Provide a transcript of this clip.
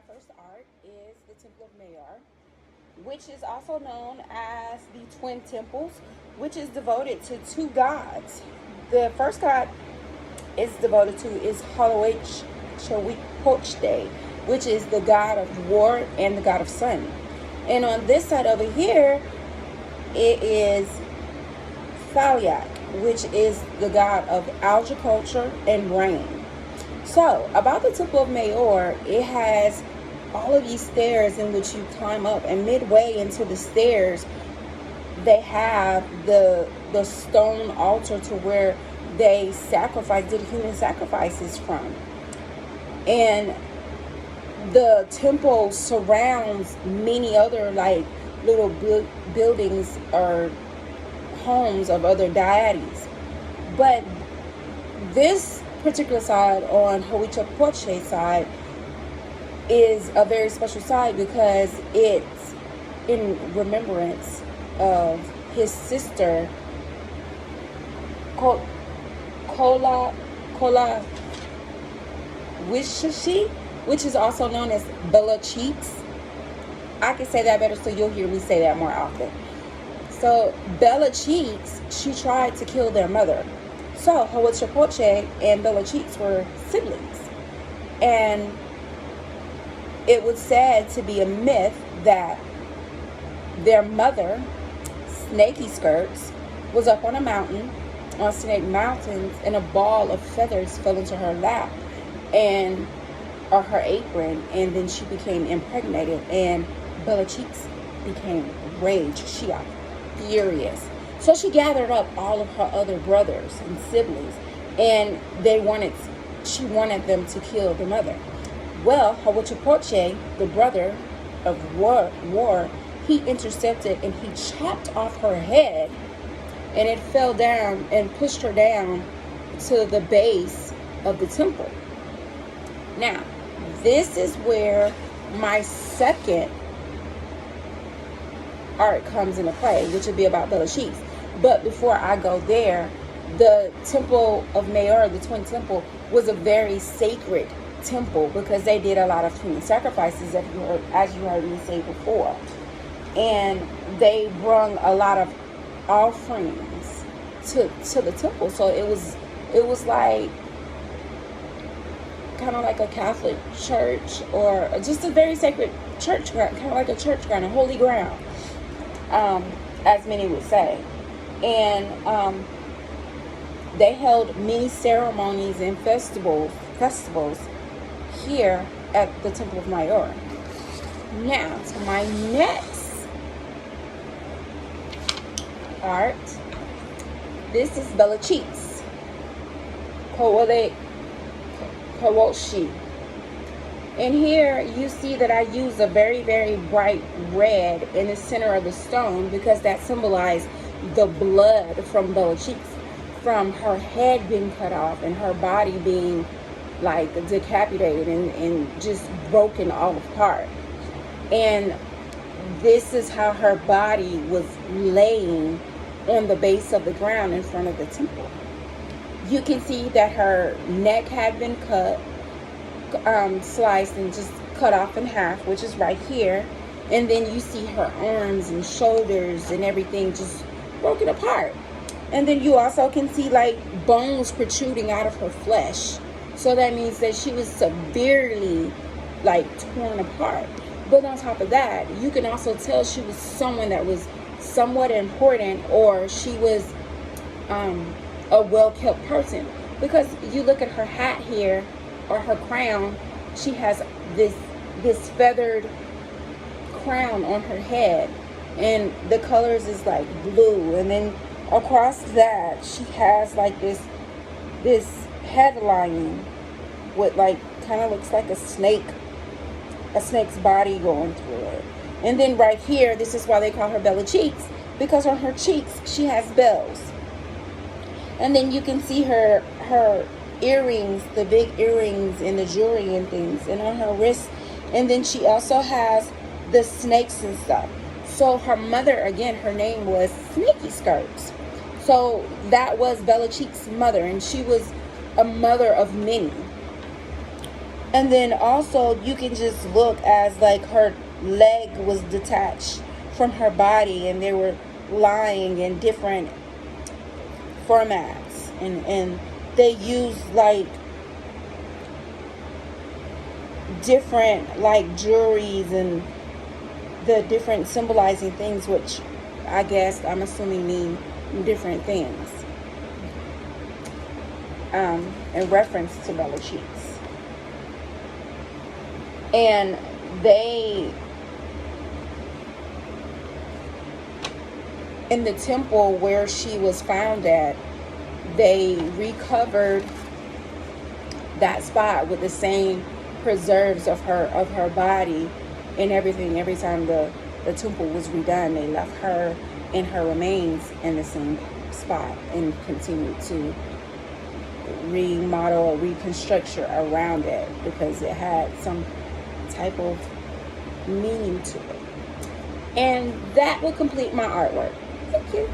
first art is the Temple of Mayor, which is also known as the Twin Temples, which is devoted to two gods. The first god is devoted to is Huitzilopochtli, which is the god of war and the god of sun. And on this side over here, it is Thaliak, which is the god of agriculture and rain. So, about the Temple of Mayor, it has all of these stairs in which you climb up, and midway into the stairs, they have the stone altar to where they did human sacrifices from. And the temple surrounds many other like little buildings or homes of other deities. But this particular side on Huitzilopochtli's side is a very special side because it's in remembrance of his sister Kola Wishishi, which is also known as Bella Cheeks. I can say that better, so you'll hear me say that more often. So Bella Cheeks, she tried to kill their mother. So Huitzilopochtli and Bella Cheeks were siblings. And it was said to be a myth that their mother, Snaky Skirts, was up on a mountain, on Snake Mountains, and a ball of feathers fell into her lap or her apron, and then she became impregnated, and Bella Cheeks became enraged. She got furious. So she gathered up all of her other brothers and siblings, and she wanted them to kill the mother. Well, Huitzilopochtli, the brother of war, he intercepted and he chopped off her head, and it fell down and pushed her down to the base of the temple. Now, this is where my second art comes into play, which would be about Bella Cheeks. But before I go there, the Temple of Mayor, the Twin Temple, was a very sacred temple because they did a lot of human sacrifices, as you heard me say before. And they brung a lot of offerings to the temple. So it was like kind of like a Catholic church, or just a very sacred church ground, kind of like a church ground, a holy ground, as many would say. And they held many ceremonies and festivals here at the Temple of Mayor. Now, to my next art. This is Bella Cheeks, Kowalshi. And here you see that I use a very, very bright red in the center of the stone because that symbolized the blood from Bella Cheeks, from her head being cut off and her body being like decapitated and just broken all apart. And this is how her body was laying on the base of the ground in front of the temple. You can see that her neck had been cut, sliced and just cut off in half, which is right here. And then you see her arms and shoulders and everything just broken apart. And then you also can see like bones protruding out of her flesh. So that means that she was severely like torn apart. But on top of that, you can also tell she was someone that was somewhat important, or she was a well-kept person, because you look at her hat here, or her crown. She has this feathered crown on her head, and the colors is like blue, and then across that she has like this headlining with like kind of looks like a snake's body going through it. And then right here, this is why they call her Bella Cheeks, because on her cheeks she has bells. And then you can see her earrings, the big earrings and the jewelry and things, and on her wrists. And then she also has the snakes and stuff. So her mother, again, her name was Snaky Skirts. So that was Bella Cheeks' mother, and she was a mother of many. And then also you can just look as like her leg was detached from her body, and they were lying in different formats, and they used like different like jewelries and the different symbolizing things, which I guess I'm assuming mean different things in reference to Bella Cheeks. And they, in the temple where she was found at, they recovered that spot with the same preserves of her body and everything. Every time the temple was redone, they left her and her remains in the same spot and continued to remodel or reconstruct around it because it had some type of meaning to it. And that will complete my artwork. Thank you.